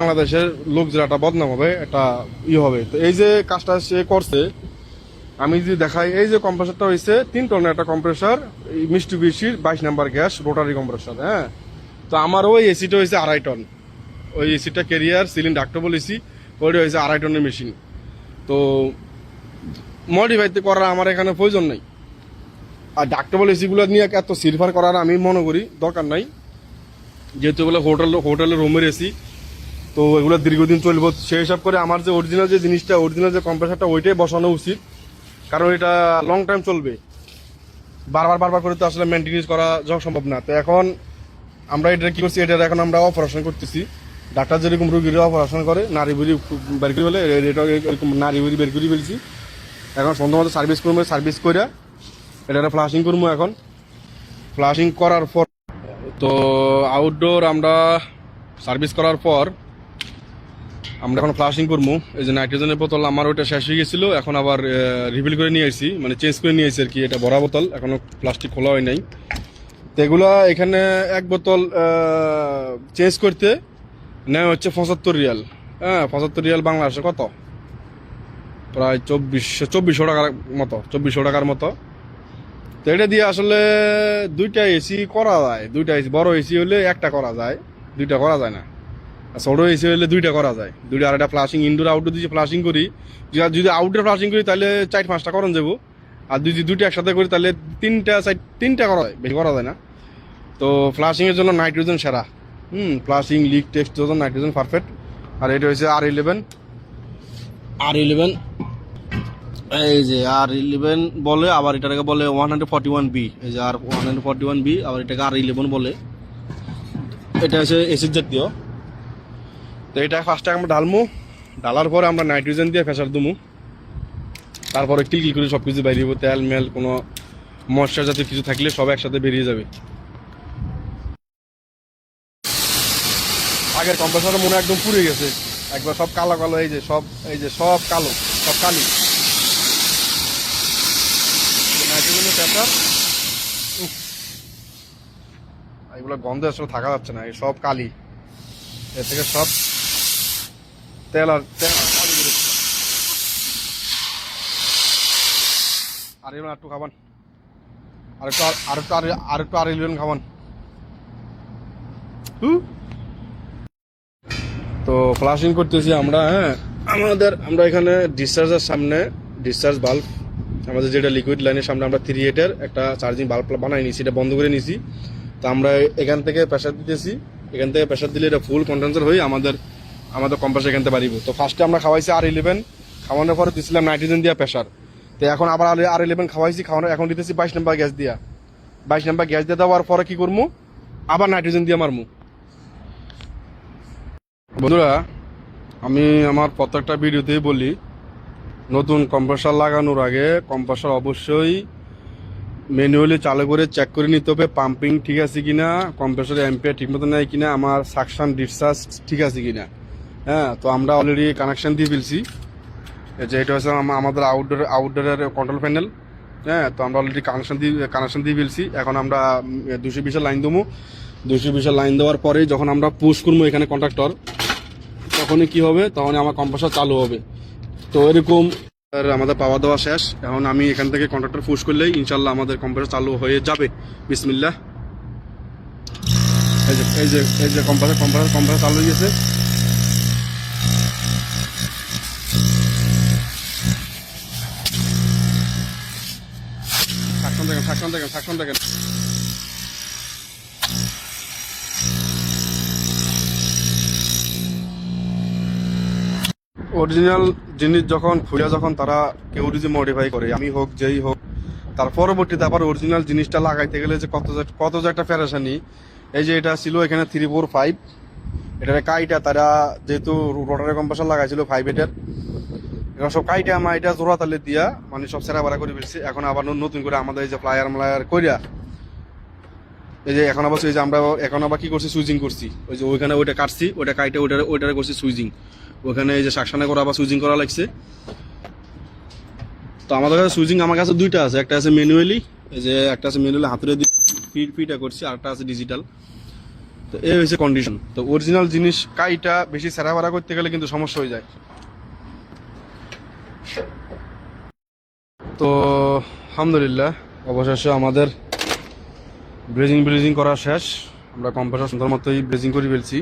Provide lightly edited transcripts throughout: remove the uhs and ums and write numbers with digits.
বাংলাদেশের লোক যে একটা বদনাম হবে, একটা হবে। তো এই যে কাজটা সে করছে, আমি যদি দেখাই, এই যে কম্প্রেসারটা হয়েছে 3 টনের একটা কম্প্রেসার, মিস্টুবিশির 22 নাম্বার গ্যাস রোটারি কম্প্রেসার। হ্যাঁ, তো আমার ওই এসিটা হয়েছে 2.5 টন। ওই এসিটা ক্যারিয়ার সিলিং ডাক্টেবল এসি, ওইটা হয়েছে 2.5 টনের মেশিন। তো মডিফাইতে করার আমার এখানে প্রয়োজন নেই। আর ডাক্টেবল এসিগুলো নিয়ে এত সিলভার করার আমি মনে করি দরকার নাই, যেহেতু এগুলো হোটেলের রুমের এসি। তো এগুলো দীর্ঘদিন চলবে, সেই হিসাব করে আমার যে অরিজিনাল যে জিনিসটা, অরিজিনাল যে কম্প্রেসারটা, ওইটাই বসানো উচিত। কারণ এটা লং টাইম চলবে, বারবার করে তো আসলে মেনটেনেন্স করা যাওয়া সম্ভব না। তো এখন আমরা এটা কি করছি, এটা এখন আমরা অপারেশন করতেছি। ডাক্তার যেরকম রুগীরা অপারেশন করে, নারী বুড়ি বের করে বলে, এটা এরকম নারী বুড়ি বের করে ফেলছি। এখন সন্ধ্যা মতো সার্ভিস করবো, সার্ভিস করে এটা ফ্লাশিং করবো। এখন ফ্লাশিং করার পর তো আউটডোর আমরা সার্ভিস করার পর আমরা এখন ফ্লাশিং করবো। এই যে নাইট্রোজেনের বোতল আমার ওইটা শেষ হয়ে গেছিলো, এখন আবার রিফিল করে নিয়ে আসছি, মানে চেঞ্জ করে নিয়ে আসছি আর কি। এটা ভরা বোতল, এখনো প্লাস্টিক খোলা হয় নাই। তো এগুলা এখানে এক বোতল চেঞ্জ করতে নেয় হচ্ছে 75 রিয়াল। হ্যাঁ, 75 রিয়াল বাংলাদেশে কত, প্রায় 2400 টাকার মতো, 2400 টাকার মতো। তো এটা দিয়ে আসলে 2টা এসি করা যায়। 2টা এসি, বড় এসি হলে একটা করা যায়, 2টা করা যায় না। ছোট এসি হলে 2টা করা যায়। 2টা, আর একটা ফ্লাশিং, ইনডোর আউটডোর দিয়ে ফ্লাশিং করি। যদি আউটডোর ফ্লাশিং করি তাহলে 4-5টা করণ যাবো। আর যদি 2টা একসাথে করি তাহলে 3টা করা যায়, বেশি করা যায় না। তো ফ্লাশিং এর জন্য নাইট্রোজেন সেরা। ফ্লাশিং, লিক টেস্ট জন্য নাইট্রোজেন পারফেক্ট। আর এটা হচ্ছে R11 এই যে R11 বলে, আবার এটাকে বলে 141B। এই যে R141B, আবার এটাকে R11 বলে। এটা হচ্ছে এসিড জাতীয়। তো এটা ফার্স্টে আমরা ঢালমু, ঢালার পরে আমরা নাইট্রোজেন দিয়ে প্রেসার দেবো। তারপরে কিলকিল করে সব কিছু বেরিয়ে যাবো, তেল মেল কোনো মশলা জাতীয় কিছু থাকলে সব একসাথে বেরিয়ে যাবে। আগের কম্প্রেসারের মনে একদম পুড়ে গেছে, একবার সব কালো কালো। এই যে সব কালো, সব কালি। নাইট্রোজেনের প্রেসার, এগুলো গন্ধে আসলে থাকা যাচ্ছে না, এই সব কালি। এর থেকে সব তেল আর কালি বেরোচ্ছে। আর এগুলো একটু খাবান, আরেকটু R11 খাবান। তো ফ্লাশিং করতেছি আমরা। হ্যাঁ, আমরা এখানে ডিসচার্জের সামনে ডিসচার্জ বাল্ব, আমাদের যেটা লিকুইড লাইনের সামনে আমরা 3/8 একটা চার্জিং বাল্ব বানাই নিছি, এটা বন্ধ করে নিছি। তো আমরা এখান থেকে প্রেসার দিতেছি, এখান থেকে প্রেসার দিলে এটা ফুল কন্ডেন্সার হয়ে আমাদের কম্প্রেসার এখান থেকে বাড়িব। তো ফার্স্টে আমরা খাওয়াইছি R11, খাওয়ানোর পরে দিয়েছিলাম নাইট্রোজেন দিয়া প্রেসার। তো এখন আবার R11 খাওয়াইছি, খাওয়ানোর এখন দিতেছি 22 নাম্বার গ্যাস দিয়া। 22 নাম্বার গ্যাস দিয়ে দেওয়ার পরে কি করবো, আবার নাইট্রোজেন দিয়ে মারমু। বন্ধুরা, আমি আমার প্রত্যেকটা ভিডিওতেই বলি, নতুন কম্প্রেসার লাগানোর আগে কম্প্রেসার অবশ্যই ম্যানুয়ালি চালু করে চেক করে নিতে হবে, পাম্পিং ঠিক আছে কিনা, কম্প্রেসারের অ্যাম্পিয়ার ঠিক মতো নেয় কিনা, আমার সাকশন ডিসচার্জ ঠিক আছে কিনা। হ্যাঁ, তো আমরা অলরেডি কানেকশন দিয়ে ফেলছি। যে এটা হচ্ছে আমাদের আউটডোরের কন্ট্রোল প্যানেল। হ্যাঁ, তো আমরা অলরেডি কানেকশন দিয়ে ফেলছি। এখন আমরা 220 লাইন দেবো। 220 লাইন দেওয়ার পরে যখন আমরা পুশ করবো এখানে কন্ট্রাক্টর, তখনই কি হবে, তখন আমার কম্প্রেসার চালু হবে। তো এরকম আমাদের পাওয়া দেওয়া শেষ। এখন আমি এখান থেকে কন্ট্রাক্টর পুশ করলেই ইনশাল্লাহ আমাদের কম্প্রেসার চালু হয়ে যাবে। বিসমিল্লাহ। এই যে কম্প্রেসার চালু হয়ে গেছে। সাকশন দেখেন। অরিজিনাল জিনিস যখন তারা কেউ যদি মডিফাই করে, আমি হোক যেই হোক, তার পরবর্তীতে আবার অরিজিনাল জিনিসটা লাগাইতে গেলে যে কত যে একটা পেরেশানি। এই যে এটা ছিল এখানে 345, এটার কাইটা তারা যেহেতু রোটারি কম্প্রেসার লাগাইছিল 5/8, এখন সব কাইটা আমার এটা জোড়া তালে দিয়া মানে সব সেরা বাড়া করে ফেলছি। এখন আবার নতুন করে আমাদের এই যে ফ্লায়ার কইরা, এই যে এখন আবার আমরা এখন আবার কি করছি, সুইচিং করছি। ওই যে ওইখানে ওইটা কাটছি, ওইটা কাইটা ওইটারে করছি সুইচিং। ওখানে এই যে সাকশানে করে আবার সুইচিং করা লাগছে। তো আমাদের কাছে সুইচিং আমার কাছে 2টা আছে, একটা আছে ম্যানুয়ালি, এই যে একটা আছে ম্যানুয়ালি হাতের ফিটা করছি, আর একটা আছে ডিজিটাল। তো এই হচ্ছে কন্ডিশন। তো অরিজিনাল জিনিস কাইটা বেশি সেরা ভাড়া করতে গেলে কিন্তু সমস্যা হয়ে যায়। তো আলহামদুলিল্লাহ অবশেষে আমাদের ব্লেজিং করা শেষ। আমরা কম্প্রেসার সুন্দর মতোই ব্লেজিং করে ফেলছি,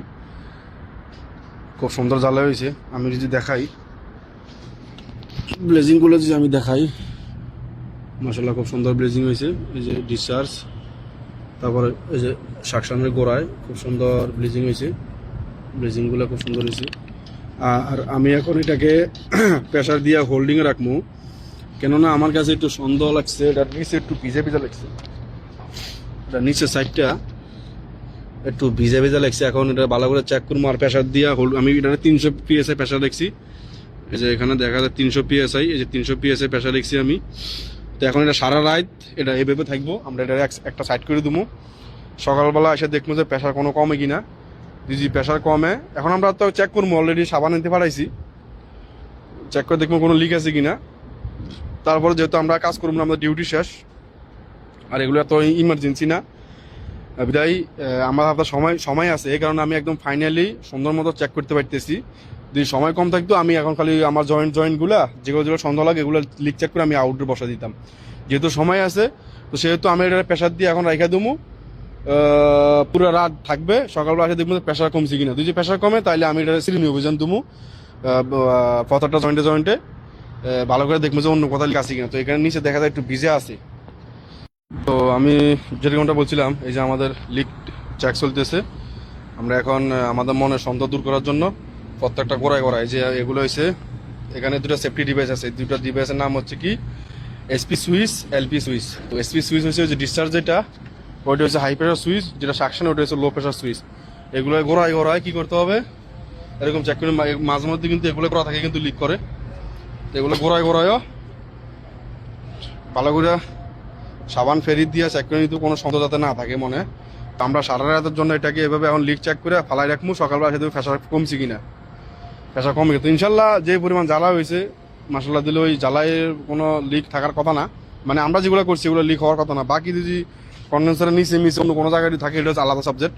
খুব সুন্দর জ্বালা হয়েছে। আমি যদি দেখাই ব্লেজিংগুলো, যদি আমি দেখাই, মাশাআল্লাহ খুব সুন্দর ব্লেজিং হয়েছে। এই যে ডিসচার্জ, তারপরে এই যে সাকশানের গোড়ায় খুব সুন্দর ব্লেজিং হয়েছে, ব্লেজিংগুলো খুব সুন্দর হয়েছে। আর আমি এখন এটাকে প্রেশার দিয়ে হোল্ডিংয়ে রাখবো, কেননা আমার কাছে একটু সন্দেহ লাগছে, এটার নিচে একটু ভিজা ভিজা লাগছে, এটা নিচের সাইডটা একটু ভিজা ভিজা লাগছে। এখন এটা ভালো করে চেক করবো আর প্রেশার দিয়ে আমি এটা 300 PSI প্রেশার দেখছি। এই যে এখানে দেখা যায় 300 PSI, এই যে 300 PSI প্রেশার দেখছি আমি। তো এখন এটা সারা রাত এটা এভাবে থাকবো, আমরা এটা একটা সাইড করে দেবো। সকালবেলা এসে দেখবো যে প্রেশার কোনো কমে কিনা। যদি প্রেশার কমে, এখন আমরা তো চেক করবো, অলরেডি সাবান নিতে পারাইছি, চেক করে দেখবো কোনো লিক আছে কিনা। তারপরে যেহেতু আমরা কাজ করবো না, আমাদের ডিউটি শেষ, আর এগুলো এত ইমার্জেন্সি না, বিদায় আমার হাতে সময় আছে, এই কারণে আমি একদম ফাইনালি সুন্দর মতো চেক করতে পারতেছি। যদি সময় কম থাকতো আমি এখন খালি আমার জয়েন্টগুলা যেগুলো সন্দেহ লাগে এগুলো লিক চেক করে আমি আউটডোর বসা দিতাম। যেহেতু সময় আছে, তো সেহেতু আমি এটা প্রেশার দিয়ে এখন রাখা দেবো, পুরো রাত থাকবে। সকালবেলা এসে দেখবো প্রেশার কমছে কিনা। যদি প্রেশার কমে তাহলে আমি এটা সিলিমি অভিযান দেবো, প্রত্যেকটা জয়েন্টে ভালো করে দেখবো যে অন্য কোথাও লিক আছে কিনা। তো এখানে নিচে দেখা যায় একটু ভিজে আছে। তো আমি যেরকমটা বলছিলাম, এই যে আমাদের লিক চেক চলতেছে। আমরা এখন আমাদের মনে সন্দেহ দূর করার জন্য প্রত্যেকটা গোড়ায় যে এগুলো হয়েছে, এখানে দুটো সেফটি ডিভাইস আছে। দুটো ডিভাইসের নাম হচ্ছে কি এসপি সুইচ, এলপি সুইচ। তো এসপি সুইচ হচ্ছে যে ডিসচার্জ, যেটা ওইটা হচ্ছে হাই প্রেশার সুইচ, যেটা সাকশন ওইটা হচ্ছে লো প্রেশার সুইচ। এগুলো গোড়ায় কি করতে হবে, এরকম চেক করে। মাঝে মধ্যে কিন্তু এগুলো করা থাকে কিন্তু লিক করে। তো এগুলো গোড়ায়ও ভালো করে সাবান ফেরি দিয়ে চেক করে নিতে, কোনো সন্দেহ যাতে না থাকে মনে। তো আমরা সারা রাতের জন্য এটাকে এভাবে এখন লিক চেক করে ফালাই রাখবো। সকালবেলা সেটা প্রেশার কমছে কিনা, প্রেশার কমে গেছে ইনশাল্লাহ। যে পরিমাণ জ্বালা হয়েছে মাসাল্লাহ দিলে ওই জ্বালায়ের কোনো লিক থাকার কথা না, মানে আমরা যেগুলো করছি এগুলো লিক হওয়ার কথা না। বাকি যদি কন্ডেন্সারের নিচে অন্য কোনো জায়গায় থাকে, এটা হচ্ছে আলাদা সাবজেক্ট।